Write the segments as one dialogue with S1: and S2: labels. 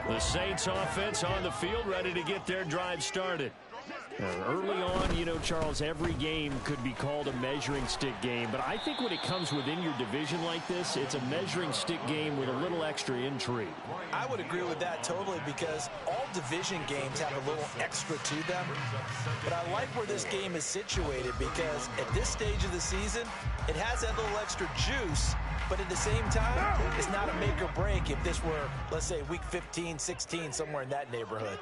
S1: The Saints offense on the field, ready to get their drive started. Early on, you know, Charles, every game could be called a measuring stick game. But I think when it comes within your division like this, it's a measuring stick game with a little extra intrigue.
S2: I would agree with that totally, because all division games have a little extra to them. But I like where this game is situated, because at this stage of the season, it has that little extra juice. But at the same time, it's not a make or break if this were, let's say, week 15, 16, somewhere in that neighborhood.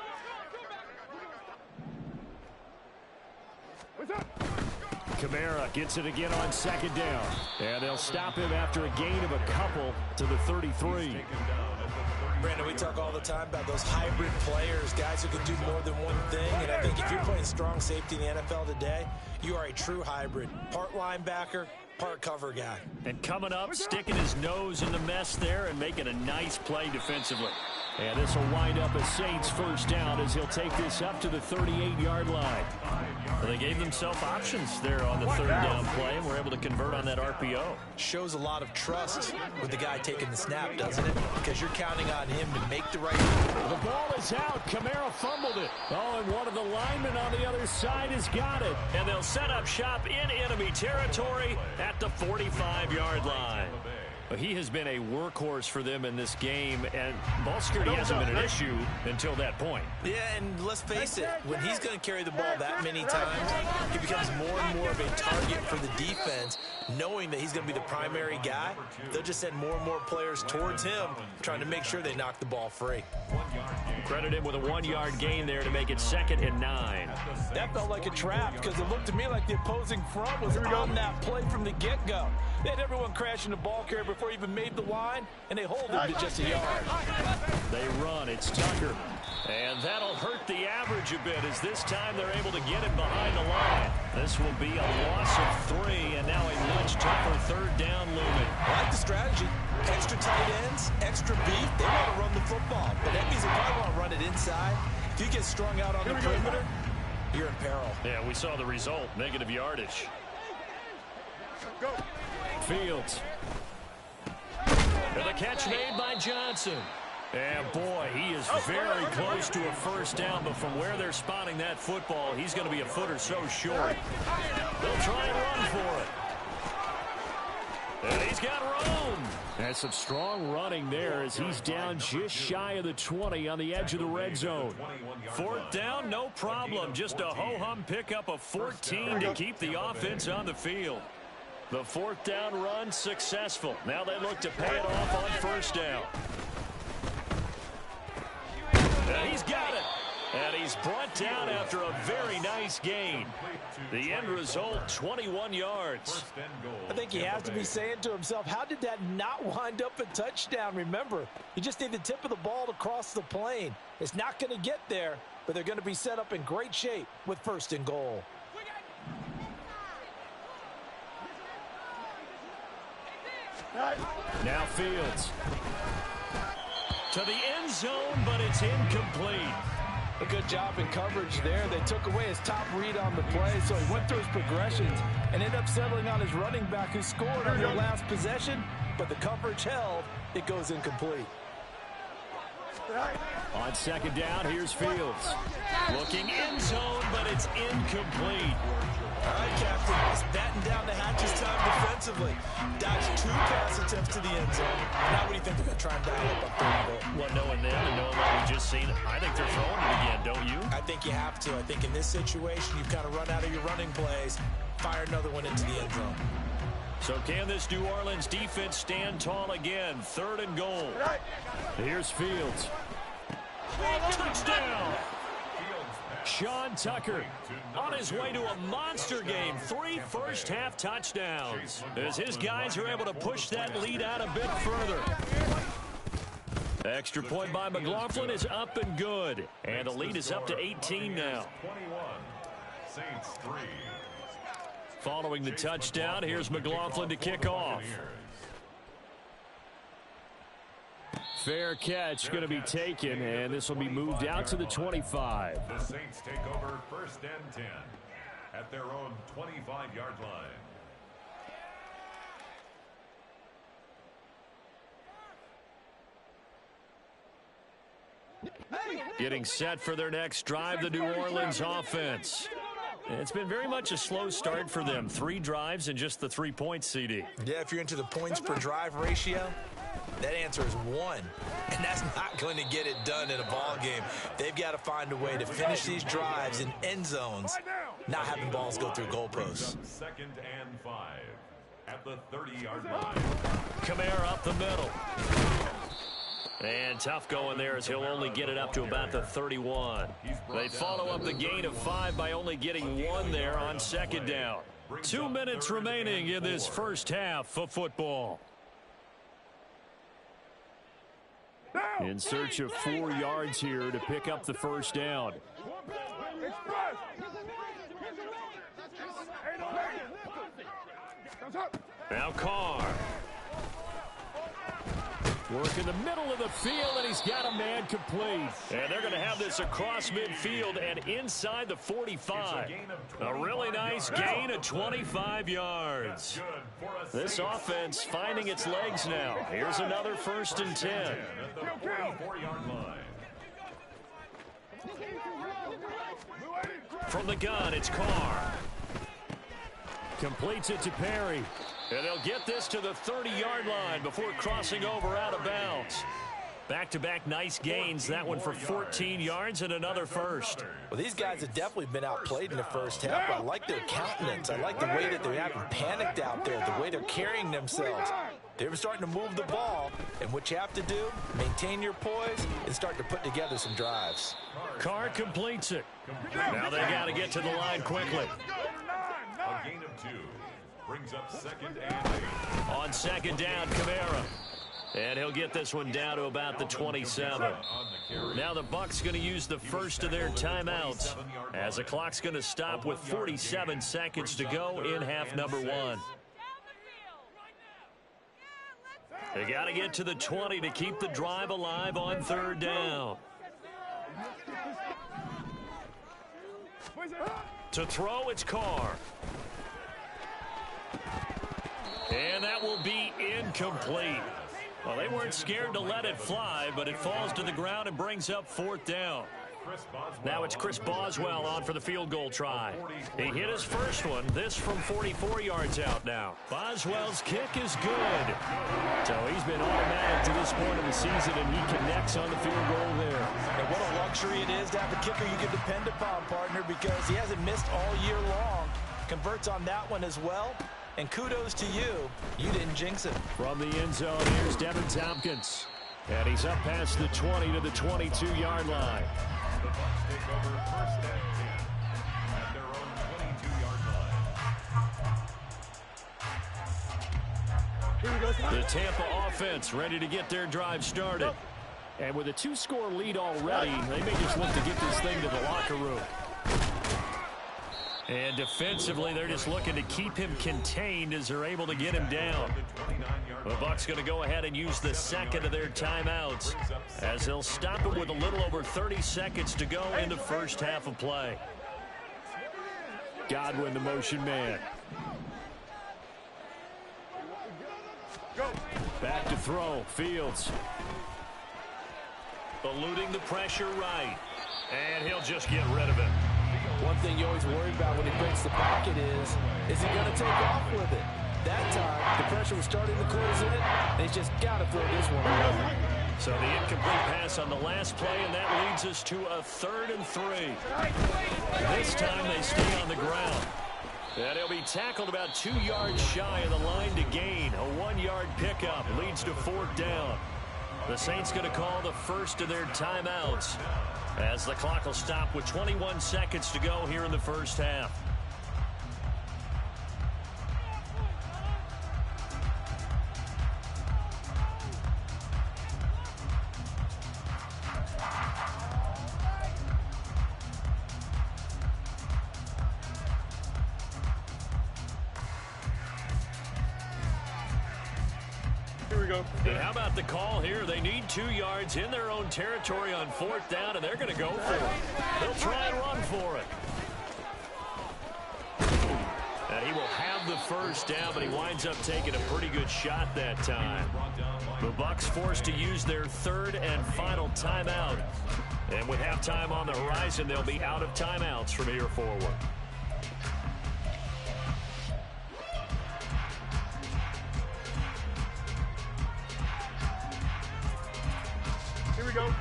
S1: Kamara gets it again on second down. And they'll stop him after a gain of a couple to the 33.
S2: Brandon, we talk all the time about those hybrid players, guys who can do more than one thing. And I think if you're playing strong safety in the NFL today, you are a true hybrid. Part linebacker, part cover guy.
S1: And coming up, sticking his nose in the mess there and making a nice play defensively. And this will wind up a Saints first down as he'll take this up to the 38-yard line. Well, they gave themselves options there on the third down play and were able to convert on that RPO.
S2: Shows a lot of trust with the guy taking the snap, doesn't it? Because you're counting on him to make the right move.
S1: The ball is out. Kamara fumbled it. Oh, and one of the linemen on the other side has got it. And they'll set up shop in enemy territory at the 45-yard line. But he has been a workhorse for them in this game, and ball security hasn't been an issue until that point.
S2: Yeah, and let's face it, when he's going to carry the ball that many times, he becomes more and more of a target for the defense, knowing that he's going to be the primary guy. They'll just send more and more players towards him, trying to make sure they knock the ball free.
S1: Credit him with a 1-yard gain there to make it 2nd and 9.
S2: That felt like a trap, because it looked to me like the opposing front was on that play from the get-go. They had everyone crashing the ball carrier before he even made the line, and they hold him to just a yard.
S1: They run. It's Tucker. And that'll hurt the average a bit, as this time they're able to get it behind the line. This will be a loss of 3, and now a much tougher third down looming.
S2: I like the strategy. Extra tight ends, extra beef. They want to run the football, but that means they probably want to run it inside. If you get strung out on the perimeter, you're in peril.
S1: Yeah, we saw the result. Negative yardage. Go. Fields. And the catch made by Johnson. And boy, he is very close to a first down, but from where they're spotting that football, he's going to be a foot or so short. They'll try and run for it. And he's got room. That's some strong running there as he's down just shy of the 20 on the edge of the red zone. 4th down, no problem. Just a ho-hum pickup of 14 to keep the offense on the field. The 4th down run successful. Now they look to pay it off on first down. And he's got it. And he's brought down after a very nice gain. The end result, 21 yards.
S2: I think he has to be saying to himself, how did that not wind up a touchdown? Remember, you just need the tip of the ball to cross the plane. It's not going to get there, but they're going to be set up in great shape with 1st and goal.
S1: Now Fields. To the end zone, but it's incomplete.
S2: A good job in coverage there. They took away his top read on the play, so he went through his progressions and ended up settling on his running back who scored on their last possession, but the coverage held. It goes incomplete.
S1: On 2nd down, here's Fields. Looking end zone, but it's incomplete.
S2: All right, Captain, he's batting down the hatches time defensively. Dodged 2 pass attempts to the end zone. Now what do you think they're going to try and dial up 3rd and goal?
S1: Well, knowing them and knowing what we just seen, I think they're throwing it again, don't you?
S2: I think you have to. I think in this situation, you've kind of run out of your running plays. Fire another one into the end zone.
S1: So can this New Orleans defense stand tall again? 3rd and goal. Here's Fields. Touchdown! Sean Tucker on his way to a monster game. 3 first-half touchdowns as his guys are able to push that lead out a bit further. Extra point by McLaughlin is up and good. And the lead is up to 18 now. Following the touchdown, here's McLaughlin to kick off. Fair catch going to be taken, and this will be moved out to the 25.
S3: The Saints take over 1st and 10 at their own 25-yard line.
S1: Getting set for their next drive, the New Orleans offense. It's been very much a slow start for them. 3 drives and just the 3 points, CD.
S2: Yeah, if you're into the points per drive ratio, that answer is 1. And that's not going to get it done in a ball game. They've got to find a way to finish these drives in end zones, not having balls go through goalposts.
S3: 2nd and 5 at the 30-yard line.
S1: Kamara up the middle. And tough going there as he'll only get it up to about the 31. They follow up the gain of 5 by only getting 1 there on 2nd down. 2 minutes remaining in this first half of football. In search of 4 yards here to pick up the first down. Now Carr. Work in the middle of the field, and he's got a man complete. And they're going to have this across midfield and inside the 45. A really nice gain of 25 yards. This offense finding its legs now. Here's another 1st and 10. From the gun, it's Carr. Completes it to Perry. And they'll get this to the 30-yard line before crossing over out of bounds. Back-to-back nice gains. That one for 14 yards and another first.
S2: Well, these guys have definitely been outplayed in the first half. I like their countenance. I like the way that they haven't panicked out there, the way they're carrying themselves. They were starting to move the ball, and what you have to do, maintain your poise and start to put together some drives.
S1: Carr completes it. Now they got to get to the line quickly.
S3: A gain of 2. Brings up 2nd and 8.
S1: On 2nd down, Kamara. And he'll get this one down to about the 27. Now the Bucs going to use the first of their timeouts as the clock's going to stop with 47 seconds to go in half number 1. They got to get to the 20 to keep the drive alive on 3rd down. To throw, it's Carr. And that will be incomplete. Well, they weren't scared to let it fly, but it falls to the ground and brings up 4th down. Now it's Chris Boswell on for the field goal try. He hit his first one. This from 44 yards out now. Boswell's kick is good. So he's been automatic to this point of the season, and he connects on the field goal there.
S2: And what a luxury it is to have a kicker you can depend upon, partner, because he hasn't missed all year long. Converts on that one as well. And kudos to you. You didn't jinx it.
S1: From the end zone, here's Devin Tompkins. And he's up past the 20 to the 22-yard line.
S3: The Bucs take over 1st and 10 at their own 22-yard line.
S1: The Tampa offense ready to get their drive started. And with a 2-score lead already, they may just look to get this thing to the locker room. And defensively, they're just looking to keep him contained as they're able to get him down. The Bucs going to go ahead and use the 2nd of their timeouts as they'll stop it with a little over 30 seconds to go in the first half of play. Godwin, the motion man. Back to throw. Fields. Eluding the pressure right. And he'll just get rid of it.
S2: One thing you always worry about when he breaks the pocket is he going to take off with it? That time, the pressure was starting to close in it. They just got to throw this one away.
S1: So the incomplete pass on the last play, and that leads us to a 3rd and 3. This time they stay on the ground. And he'll be tackled about 2 yards shy of the line to gain. A 1-yard pickup leads to 4th down. The Saints going to call the first of their timeouts as the clock will stop with 21 seconds to go here in the first half. And how about the call here? They need 2 yards in their own territory on 4th down, and they're going to go for it. They'll try and run for it. And he will have the first down, but he winds up taking a pretty good shot that time. The Bucs forced to use their 3rd and final timeout And with halftime on the horizon, they'll be out of timeouts from here forward.
S4: Here we go.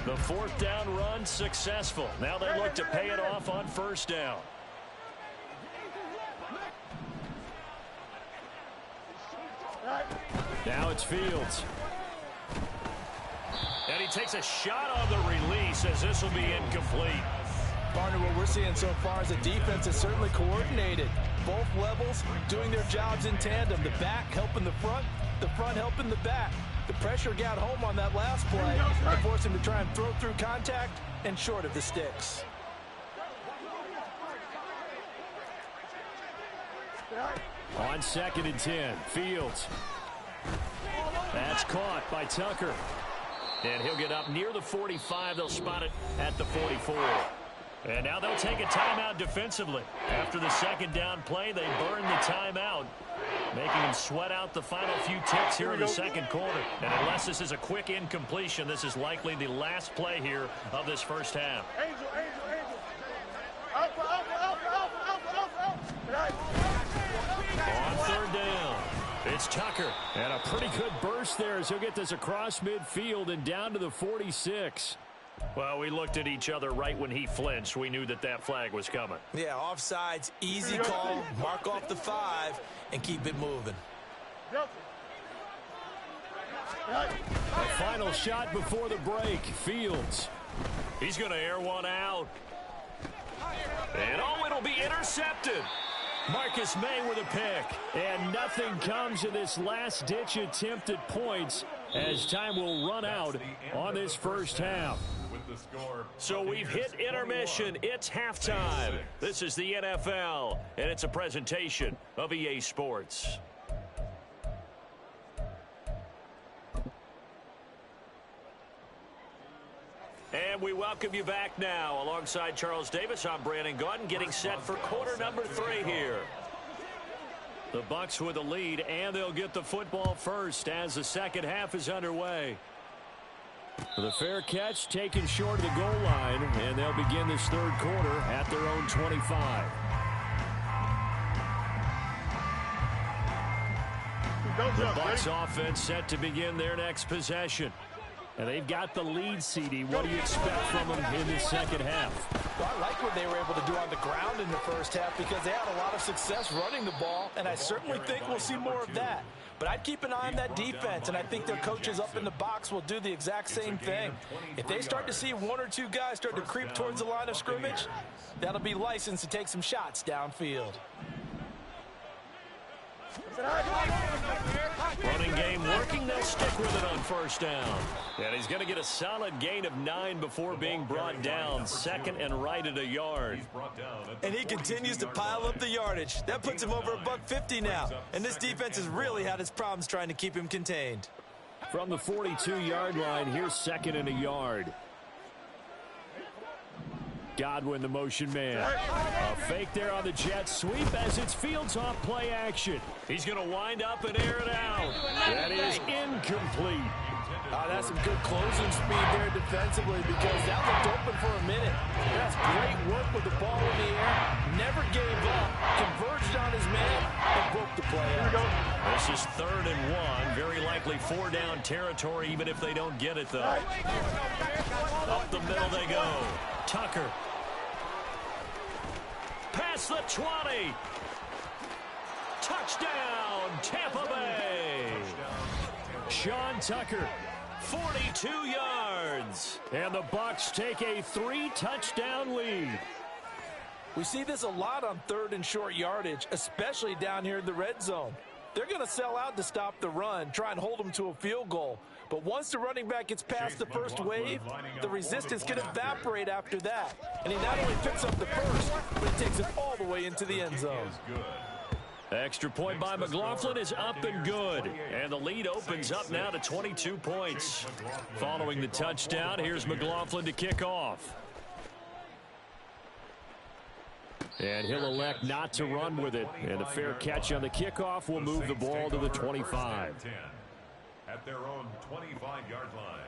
S1: The fourth down run successful. Now they look to pay it off on first down. Now it's Fields. And he takes a shot on the release as this will be incomplete.
S2: Partner, what we're seeing so far is the defense is certainly coordinated. Both levels doing their jobs in tandem. The back helping the front helping the back. The pressure got home on that last play and forced him to try and throw through contact and short of the sticks.
S1: On 2nd and 10, Fields. That's caught by Tucker. And he'll get up near the 45. They'll spot it at the 44. And now they'll take a timeout defensively. After the second down play, they burn the timeout, making them sweat out the final few ticks here in the second quarter. And unless this is a quick incompletion, this is likely the last play here of this first half.
S4: Angel.
S1: On third down, it's Tucker. And a pretty good burst there as he'll get this across midfield and down to the 46. Well, we looked at each other right when he flinched. We knew that that flag was coming.
S2: Yeah, offsides, easy call. Mark off the 5 and keep it moving.
S1: A final shot before the break. Fields. He's going to air one out. And oh, it'll be intercepted. Marcus May with a pick. And nothing comes of this last-ditch attempt at points as time will run out on this first half. So we've hit intermission. It's halftime. This is the NFL, and it's a presentation of EA Sports. And we welcome you back now. Alongside Charles Davis, I'm Brandon Gaudin, getting set for quarter number 3 here. The Bucs with the lead, and they'll get the football first as the second half is underway. The fair catch taken short of the goal line, and they'll begin this third quarter at their own 25. The Bucs offense set to begin their next possession. And they've got the lead, CD. What do you expect from them in the second half?
S2: Well, I like what they were able to do on the ground in the first half because they had a lot of success running the ball, and I certainly think we'll see more of that. But I'd keep an eye on that defense, and I think their coaches up in the box will do the exact same thing. If they start to see 1 or 2 guys start to creep towards the line of scrimmage, that'll be licensed to take some shots downfield.
S1: Running game working. They'll stick with it on first down. And he's going to get a solid gain of 9 before being brought down. Second and right at a yard.
S2: And he continues to pile up the yardage. That puts him over $150 now. And this defense has really had its problems trying to keep him contained.
S1: From the 42-yard line, here's second and a yard. Godwin, the motion man. A fake there on the jet sweep as it's Fields off play action. He's going to wind up and air it out. That is incomplete.
S2: That's some good closing speed there defensively because that looked open for a minute. That's great work with the ball in the air. Never gave up. Converged on his man and broke the play out.
S1: This is 3rd and 1. Very likely 4-down territory even if they don't get it, though. Up the middle they go. Tucker. Past the 20. Touchdown, Tampa Bay. Sean Tucker, 42 yards. And the Bucs take a 3-touchdown lead.
S2: We see this a lot on 3rd and short yardage, especially down here in the red zone. They're going to sell out to stop the run, try and hold them to a field goal. But once the running back gets past the first wave, the resistance can evaporate after that. And he not only picks up the first, but he takes it all the way into the end zone.
S1: Extra point by McLaughlin is up and good. And the lead opens up now to 22 points. Following the touchdown, here's McLaughlin to kick off. And he'll elect not to run with it. And a fair catch on the kickoff will move the ball to the 25.
S3: At their own 25-yard line.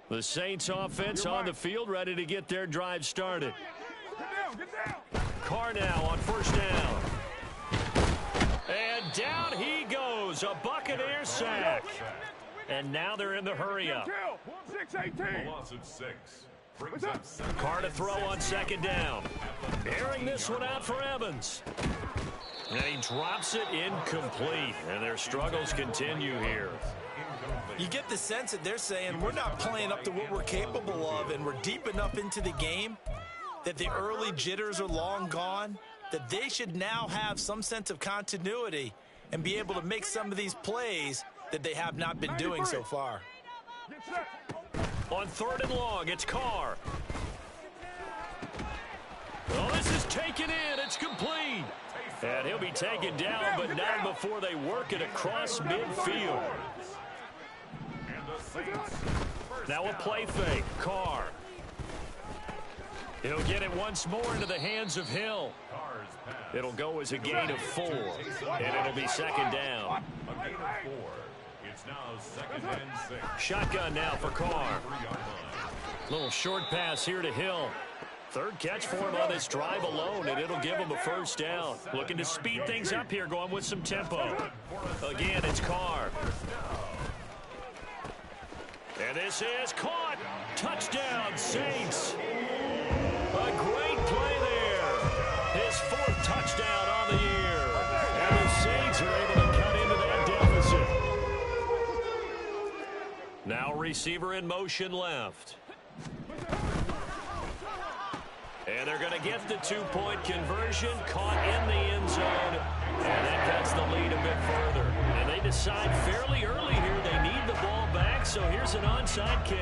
S1: The Saints offense on the field, ready to get their drive started.
S4: Get down.
S1: Carr now on first down. And down he goes, a Buccaneer sack. And now they're in the hurry up.
S4: 6-18.
S3: Loss of 6.
S1: Carr to throw on second down. Airing this one out for Evans. And he drops it incomplete. And their struggles continue here.
S2: You get the sense that they're saying we're not playing up to what we're capable of, and we're deep enough into the game that the early jitters are long gone, that they should now have some sense of continuity and be able to make some of these plays that they have not been doing so far.
S4: Get set.
S1: On third and long, it's Carr. Well, this is taken in. It's complete. And he'll be taken down, but not before they work it across midfield. Now a play fake. Carr. He'll get it once more into the hands of Hill. It'll go as a gain of 4, and it'll be second down.
S3: A gain of 4. It's now 2nd and 6.
S1: Shotgun now for Carr. Little short pass here to Hill. Third catch for him on this drive alone, and it'll give him a first down. Looking to speed things up here, going with some tempo. Again, it's Carr. And this is caught. Touchdown, Saints. A great play there. His 4th touchdown on the year. And the Saints are able to cut into that deficit. Now receiver in motion left. And they're going to get the 2-point conversion, caught in the end zone, and that cuts the lead a bit further. And they decide fairly early here they need the ball back, so here's an onside kick.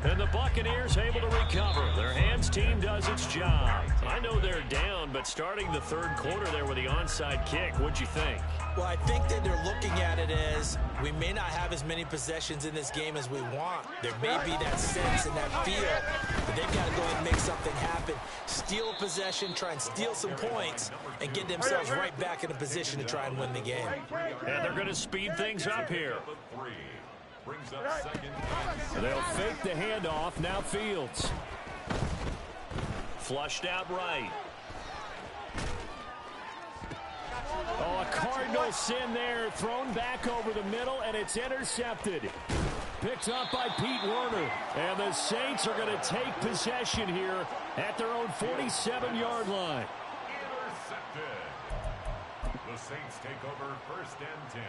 S1: And the Buccaneers able to recover. Their hands team does its job. I know they're down, but starting the third quarter there with the onside kick, what'd you think?
S2: Well, I think that they're looking at it as we may not have as many possessions in this game as we want. There may be that sense and that feel, but they've got to go ahead and make something happen. Steal a possession, try and steal some points, and get themselves right back in a position to try and win the game.
S1: And they're going to speed things up here. They'll fake the handoff. Now Fields. Flushed out right. Oh, a Cardinal sin there. Thrown back over the middle, and it's intercepted. Picked up by Pete Werner. And the Saints are going to take possession here at their own 47-yard line.
S3: Intercepted. The Saints take over 1st and 10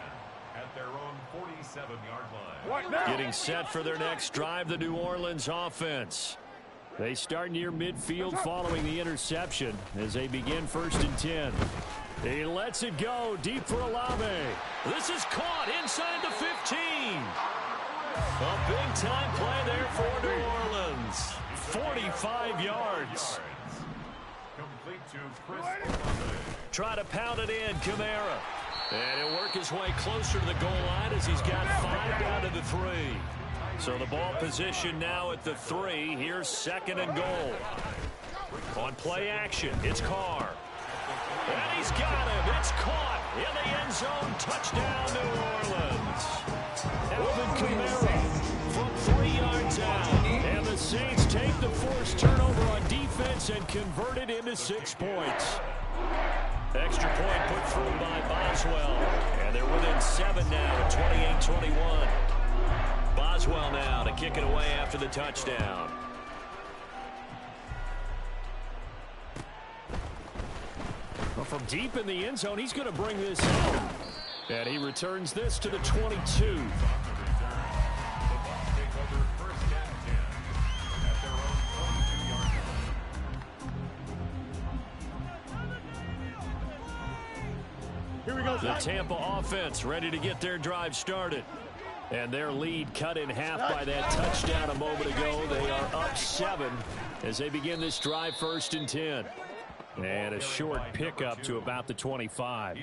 S3: at their own 47-yard line.
S1: Getting set for their next drive, the New Orleans offense. They start near midfield following the interception as they begin 1st and 10. He lets it go deep for Olave. This is caught inside the 15. A big-time play there for New Orleans. 45 yards.
S3: Complete to Chris Olave.
S1: Try to pound it in, Kamara. And he'll work his way closer to the goal line as he's got 5 down to the 3. So the ball position now at the 3. Here's 2nd and goal. On play action, it's Carr. And he's got him. It's caught in the end zone. Touchdown, New Orleans. Alvin Kamara from 3 yards out. And the Saints take the forced turnover on defense and convert it into 6 points. Extra point put through by Boswell. And they're within 7 now at 28-21. Boswell now to kick it away after the touchdown. Well, from deep in the end zone, he's going to bring this home. And he returns this to the 22.
S4: Here we go.
S1: The Tampa offense ready to get their drive started. And their lead cut in half by that touchdown a moment ago. They are up 7 as they begin this drive 1st and 10. And a short pickup to about the 25.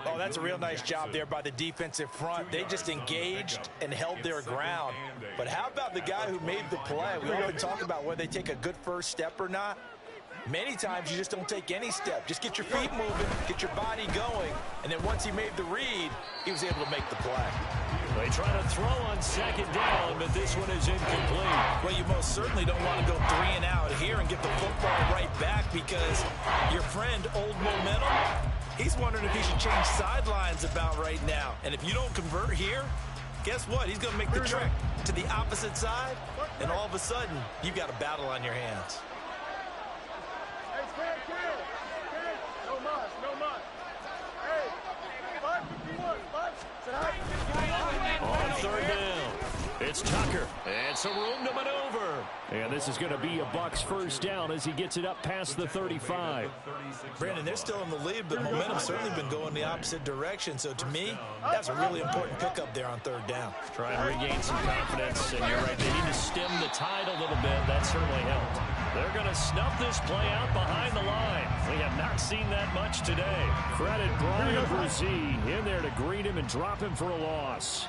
S2: Oh, that's a real nice job there by the defensive front. They just engaged and held their ground. But how about the guy who made the play? We often talk about whether they take a good first step or not. Many times you just don't take any step. Just get your feet moving, get your body going, and then once he made the read, he was able to make the play.
S1: They try to throw on second down, but this one is incomplete.
S2: Well, you most certainly don't want to go 3 and out here and get the football right back because your friend, Old Momentum, he's wondering if he should change sidelines about right now. And if you don't convert here, guess what? He's going to make the trek to the opposite side, and all of a sudden, you've got a battle on your hands.
S4: No muss, no muss. Hey, 551, 5.
S1: On third down, it's Tucker. And some room to maneuver. And this is going to be a Bucs first down as he gets it up past the 35.
S2: Brandon, they're still in the lead, but momentum's certainly been going the opposite direction. So to me, that's a really important pickup there on third down.
S1: Try and regain some confidence. And you're right, they need to stem the tide a little bit. That certainly helped. They're going to snuff this play out behind the line. We have not seen that much today. Credit Brian Brzee in there to greet him and drop him for a loss.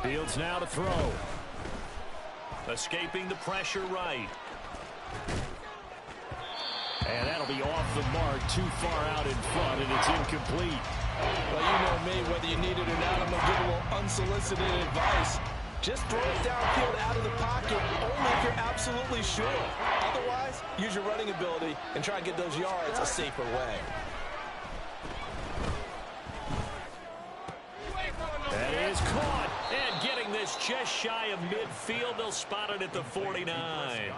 S1: Fields now to throw. Escaping the pressure right. And that'll be off the mark, too far out in front, and it's incomplete.
S2: Well, you know me, whether you need it or not, I'm going to give a little unsolicited advice. Just throw it downfield out of the pocket, only if you're absolutely sure. Otherwise, use your running ability and try and get those yards a safer way.
S1: That is caught. And getting this just shy of midfield, they'll spot it at the 49.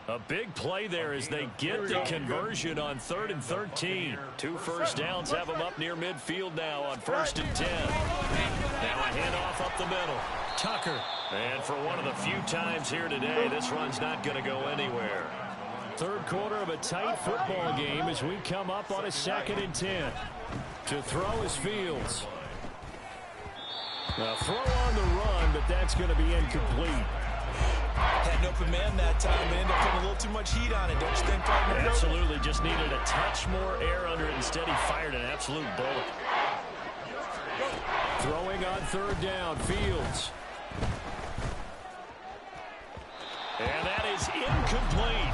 S1: A big play there as they get the conversion on 3rd and 13. 2 first downs have them up near midfield now on 1st and 10. Now a handoff up the middle. Tucker. And for one of the few times here today, this run's not going to go anywhere. Third quarter of a tight football game as we come up on a 2nd and 10. To throw is Fields. A throw on the run, but that's going to be incomplete.
S2: Had an open man that time, but ended up putting a little too much heat on it, don't you think, partner?
S1: Absolutely, just needed a touch more air under it. Instead, he fired an absolute bullet. Throwing on 3rd down, Fields. And that is incomplete.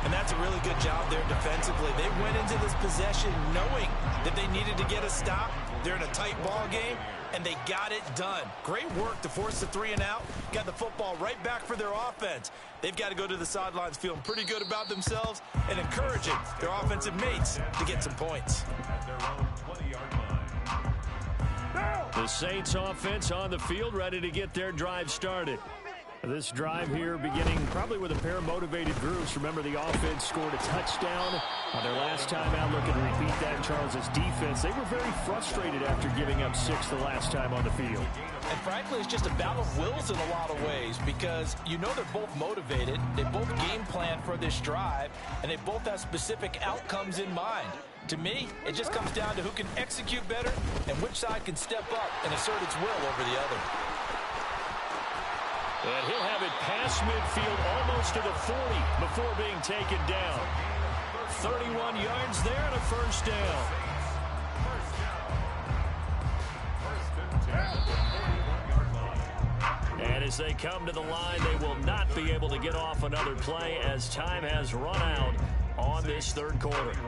S2: And that's a really good job there defensively. They went into this possession knowing that they needed to get a stop. They're in a tight ball game, and they got it done. Great work to force the 3 and out. Got the football right back for their offense. They've got to go to the sidelines feeling pretty good about themselves and encouraging their offensive mates to get some points.
S3: At their own 20-yard line.
S1: The Saints offense on the field, ready to get their drive started. This drive here beginning probably with a pair of motivated groups. Remember, the offense scored a touchdown on their last time out. Looking to repeat that in Charles's defense. They were very frustrated after giving up 6 the last time on the field.
S2: And frankly, it's just a battle of wills in a lot of ways because you know they're both motivated. They both game plan for this drive, and they both have specific outcomes in mind. To me, it just comes down to who can execute better and which side can step up and assert its will over the other.
S1: And he'll have it past midfield almost to the 40 before being taken down. 31 yards there and a first down. And as they come to the line, they will not be able to get off another play as time has run out on this third quarter.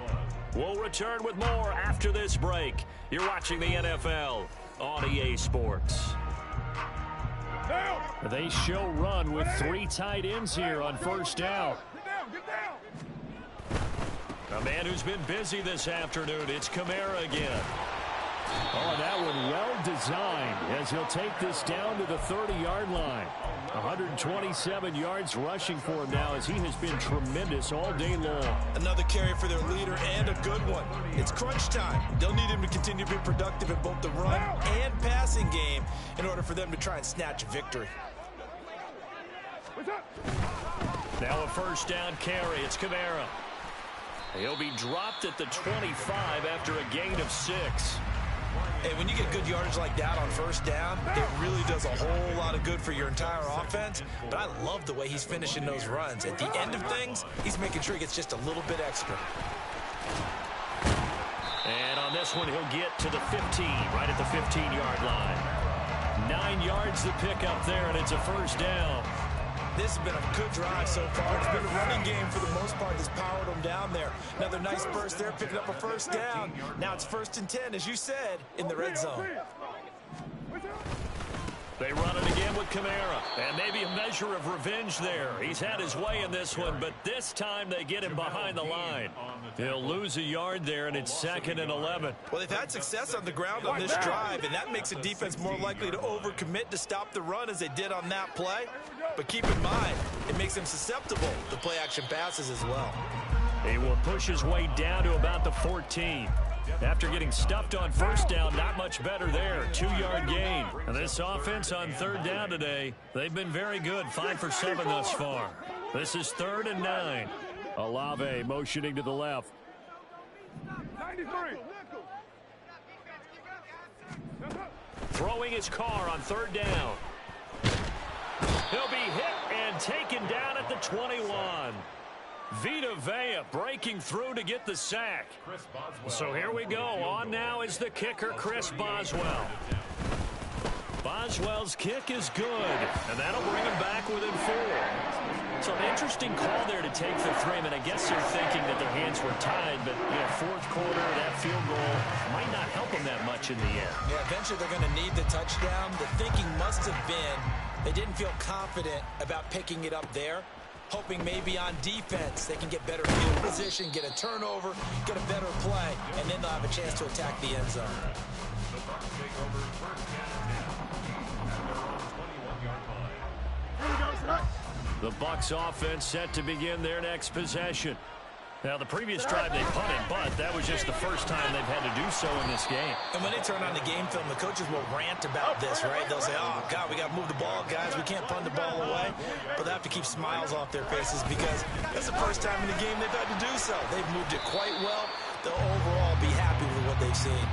S1: We'll return with more after this break. You're watching the NFL on EA Sports. They show run with 3 tight ends here on first down.
S4: Get down.
S1: A man who's been busy this afternoon, it's Kamara again. Oh, that one well designed as he'll take this down to the 30-yard line. 127 yards rushing for him now as he has been tremendous all day long.
S2: Another carry for their leader and a good one. It's crunch time. They'll need him to continue to be productive in both the run and passing game in order for them to try and snatch a victory.
S1: Now a first down carry. It's Kamara. He'll be dropped at the 25 after a gain of 6.
S2: Hey, when you get good yardage like that on first down, it really does a whole lot of good for your entire offense. But I love the way he's finishing those runs. At the end of things, he's making sure he gets just a little bit extra.
S1: And on this one, he'll get to the 15, right at the 15-yard line. 9 yards to pick up there, and it's a first down.
S2: this has been a good drive so far. It's been a running game for the most part that's powered them down there. Another nice burst there, picking up a first down. Now it's 1st and 10, as you said, in the red zone.
S1: They run it again with Kamara, and maybe a measure of revenge there. He's had his way in this one, but this time they get him behind the line. He'll lose a yard there, and it's 2nd and 11.
S2: Well, they've had success on the ground on this drive, and that makes a defense more likely to overcommit to stop the run as they did on that play. But keep in mind, it makes them susceptible to play-action passes as well.
S1: He will push his way down to about the 14. After getting stuffed on first down, not much better there. 2-yard gain. And this offense on 3rd down today, they've been very good. 5 for 7 thus far. This is 3rd and 9. Olave motioning to the left.
S4: 93.
S1: Throwing his car on 3rd down. He'll be hit and taken down at the 21. Vita Vea breaking through to get the sack. So here we go. On now is the kicker, Chris Boswell. Boswell's kick is good, and that'll bring him back within 4. So an interesting call there to take for 3. I mean, I guess they're thinking that their hands were tied, but, you know, 4th quarter, that field goal might not help them that much in the end.
S2: Yeah, eventually they're going to need the touchdown. The thinking must have been they didn't feel confident about picking it up there, hoping maybe on defense they can get better field position, get a turnover, get a better play, and then they'll have a chance to attack the end zone.
S3: The Bucs take over 1st and 10 at their own 21-yard line.
S1: The Bucs offense set to begin their next possession. Now, the previous drive they punted, but that was just the first time they've had to do so in this game.
S2: And when they turn on the game film, the coaches will rant about this, right? They'll say, oh, God, we got to move the ball, guys. We can't punt the ball away. But they have to keep smiles off their faces because that's the first time in the game they've had to do so. They've moved it quite well. They'll overall be happy with what they've seen.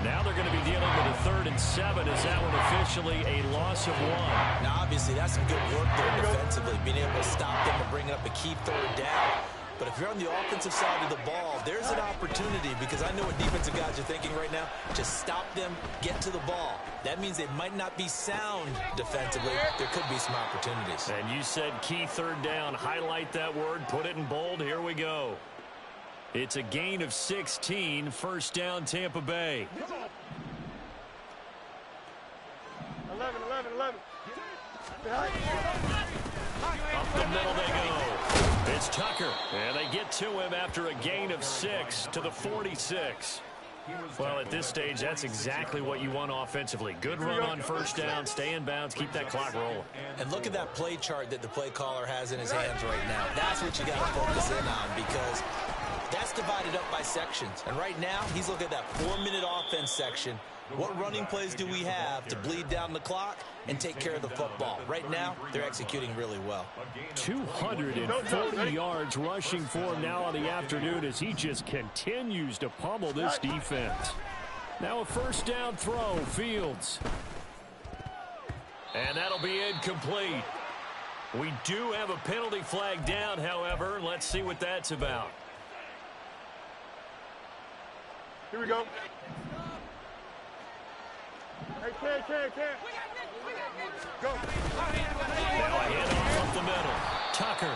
S1: Now they're going to be dealing with a 3rd and 7. Is that one officially a loss of 1?
S2: Now, obviously, that's some good work there defensively, being able to stop them and bringing up a key 3rd down. But if you're on the offensive side of the ball, there's an opportunity because I know what defensive guys are thinking right now. Just stop them, get to the ball. That means they might not be sound defensively. There could be some opportunities.
S1: And you said key 3rd down. Highlight that word. Put it in bold. Here we go. It's a gain of 16. 1st down, Tampa Bay.
S4: 11.
S1: Up the middle they go. It's Tucker, and they get to him after a gain of 6 to the 46. Well, at this stage, that's exactly what you want offensively. Good run on 1st down, stay in bounds, keep that clock rolling.
S2: And look at that play chart that the play caller has in his hands right now. That's what you got to focus in on because that's divided up by sections. And right now, he's looking at that 4-minute offense section. What running plays do we have to bleed down the clock and take care of the football? Right now, they're executing really well.
S1: 240 yards rushing for him now on the afternoon as he just continues to pummel this defense. Now a 1st down throw, Fields. And that'll be incomplete. We do have a penalty flag down, however. Let's see what that's about.
S4: Here we go. Hey, Ken. Go.
S1: Now a handoff up the middle. Tucker.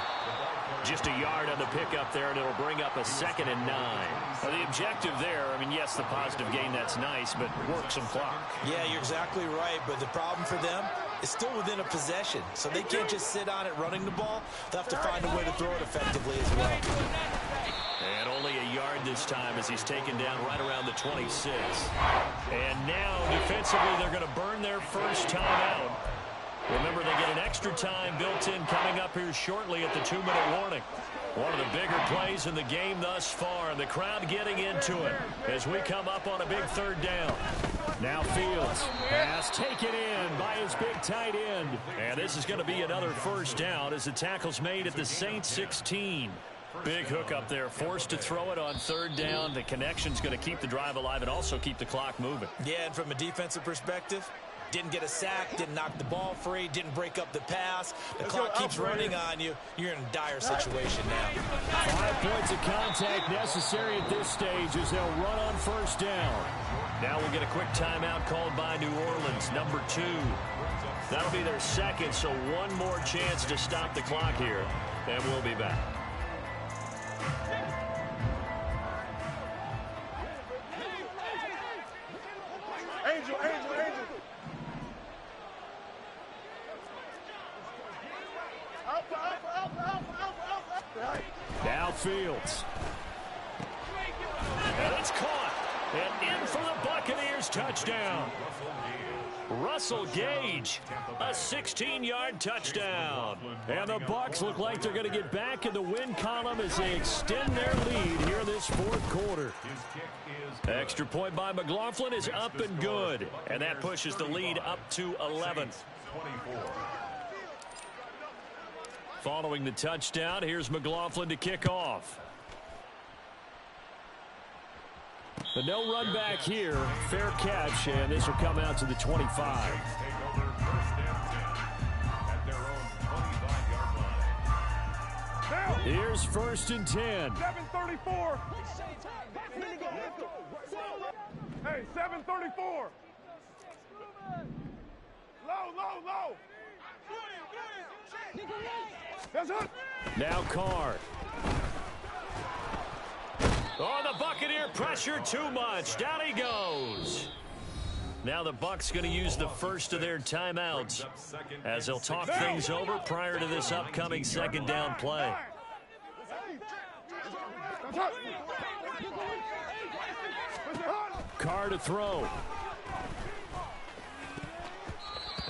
S1: Just a yard on the pickup there, and it'll bring up a 2nd and 9. Now, the objective there, I mean, yes, the positive gain, that's nice, but work some clock.
S2: Yeah, you're exactly right, but the problem for them is still within a possession, so they can't just sit on it running the ball. They'll have to find a way to throw it effectively as well.
S1: And only a yard this time as he's taken down right around the 26. And now, defensively, they're going to burn their first time out. Remember, they get an extra time built in coming up here shortly at the 2-minute warning. One of the bigger plays in the game thus far, and the crowd getting into it as we come up on a big 3rd down. Now Fields pass taken in by his big tight end. And this is going to be another 1st down as the tackle's made at the Saints 16. Big hook up there, forced to throw it on 3rd down. The connection's going to keep the drive alive and also keep the clock moving.
S2: Yeah, and from a defensive perspective, didn't get a sack, didn't knock the ball free, didn't break up the pass. The clock keeps running on you. You're in a dire situation now.
S1: 5 points of contact necessary at this stage as they'll run on 1st down. Now we'll get a quick timeout called by New Orleans, number 2. That'll be their second, so one more chance to stop the clock here, and we'll be back.
S4: Angel, Angel, Angel.
S1: Now Fields. And it's caught. And in for the Buccaneers touchdown. Russell Gage, a 16-yard touchdown. And the Bucs look like they're going to get back in the win column as they extend their lead here in this fourth quarter. Extra point by McLaughlin is up and good. And that pushes the lead up to 11. Following the touchdown, here's McLaughlin to kick off. The no run back here, fair catch, and this will come out to the 25. Here's 1st and 10.
S4: 7:34. Hey, 7:34. Low. That's it.
S1: Now Carr. Oh, the Buccaneer pressure too much. Down he goes. Now the Bucs going to use the first of their timeouts as they'll talk things over prior to this upcoming second down play. Carr to throw.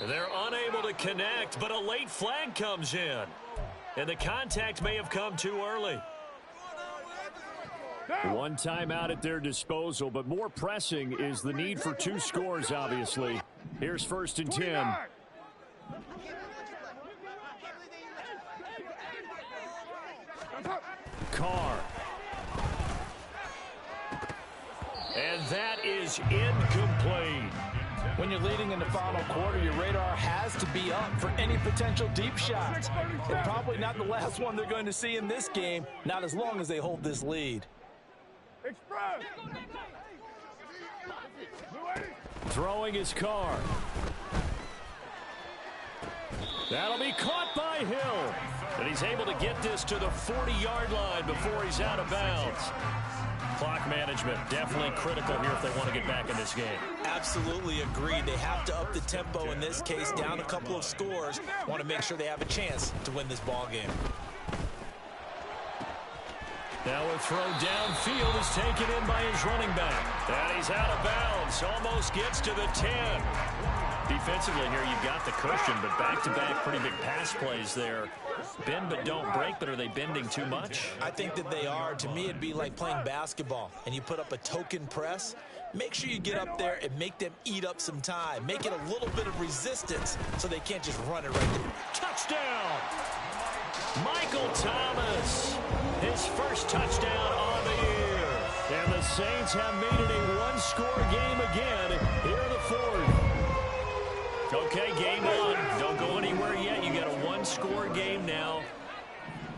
S1: They're unable to connect, but a late flag comes in. And the contact may have come too early. One timeout at their disposal, but more pressing is the need for 2 scores, obviously. Here's 1st and 10. Carr. And that is incomplete.
S2: When you're leading in the final quarter, your radar has to be up for any potential deep shots. And probably not the last one they're going to see in this game, not as long as they hold this lead.
S4: Express.
S1: Throwing his Carr. That'll be caught by Hill. And he's able to get this to the 40-yard line before he's out of bounds. Clock management definitely critical here if they want to get back in this game.
S2: Absolutely agreed. They have to up the tempo in this case, down a couple of scores. Want to make sure they have a chance to win this ball game.
S1: Now a throw downfield is taken in by his running back. And he's out of bounds. Almost gets to the 10. Defensively here, you've got the cushion, but back-to-back pretty big pass plays there. Bend but don't break, but are they bending too much?
S2: I think that they are. To me, it'd be like playing basketball, and you put up a token press. Make sure you get up there and make them eat up some time. Make it a little bit of resistance so they can't just run it right there.
S1: Touchdown! Michael Thomas, his first touchdown on the year. And the Saints have made it a one-score game again here in the fourth. Okay, game on. Don't go anywhere yet. You got a one-score game now.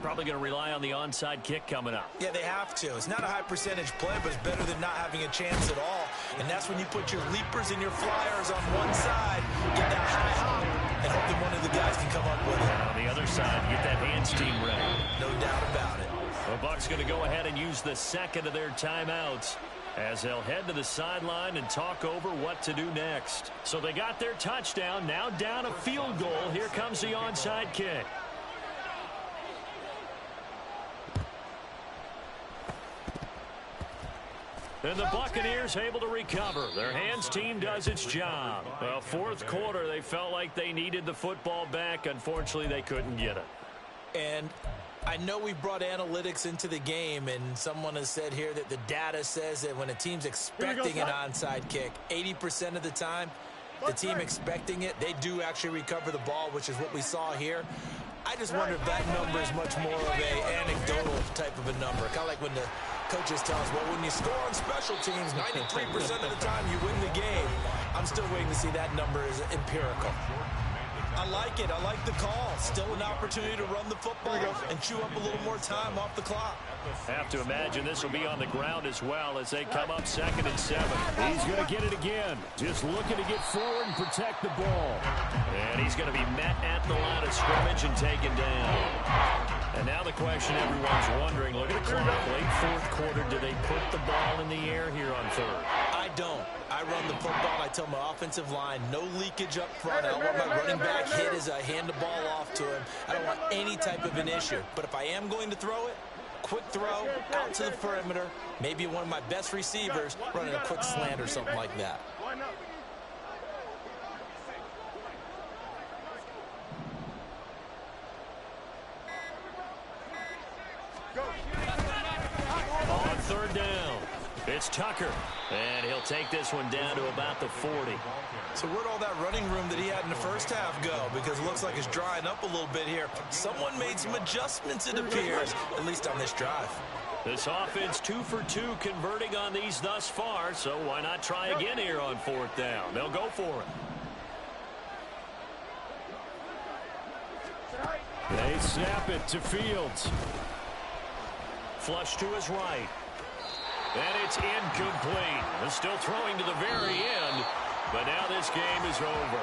S1: Probably going to rely on the onside kick coming up.
S2: Yeah, they have to. It's not a high-percentage play, but it's better than not having a chance at all. And that's when you put your leapers and your flyers on one side, get that high hop, and hope that one of the guys can come up with it.
S1: And on the other side, get that hands team ready.
S2: No doubt about it.
S1: The Bucs going to go ahead and use the second of their timeouts as they'll head to the sideline and talk over what to do next. So they got their touchdown, now down a field goal. Here comes the onside kick. And the Buccaneers able to recover. Their hands team does its job. Well, fourth quarter, they felt like they needed the football back. Unfortunately, they couldn't get it.
S2: And I know we brought analytics into the game, and someone has said here that the data says that when a team's expecting an onside kick, 80% of the time, the team expecting it, they do actually recover the ball, which is what we saw here. I just wonder if that number is much more of a anecdotal type of a number. Kind of like when the coaches tell us, well, when you score on special teams, 93% of the time you win the game. I'm still waiting to see that number is empirical. I like it. I like the call. Still an opportunity to run the football and chew up a little more time off the clock.
S1: Have to imagine this will be on the ground as well as they come up 2nd and 7. He's going to get it again. Just looking to get forward and protect the ball. And he's going to be met at the line of scrimmage and taken down. And now the question everyone's wondering, look at the clock, late 4th quarter, do they put the ball in the air here on 3rd?
S2: I don't. I run the football. I tell my offensive line, no leakage up front. I don't want my running back hit as I hand the ball off to him. I don't want any type of an issue. But if I am going to throw it, quick throw out to the perimeter, maybe one of my best receivers running a quick slant or something like that.
S1: On 3rd down, it's Tucker, and he'll take this one down to about the 40.
S2: So where'd all that running room that he had in the first half go? Because it looks like it's drying up a little bit here. Someone made some adjustments, it appears, at least on this drive.
S1: This offense 2 for 2 converting on these thus far, so why not try again here on 4th down? They'll go for it. They snap it to Fields. Flush to his right. And it's incomplete. Still throwing to the very end, but now this game is over.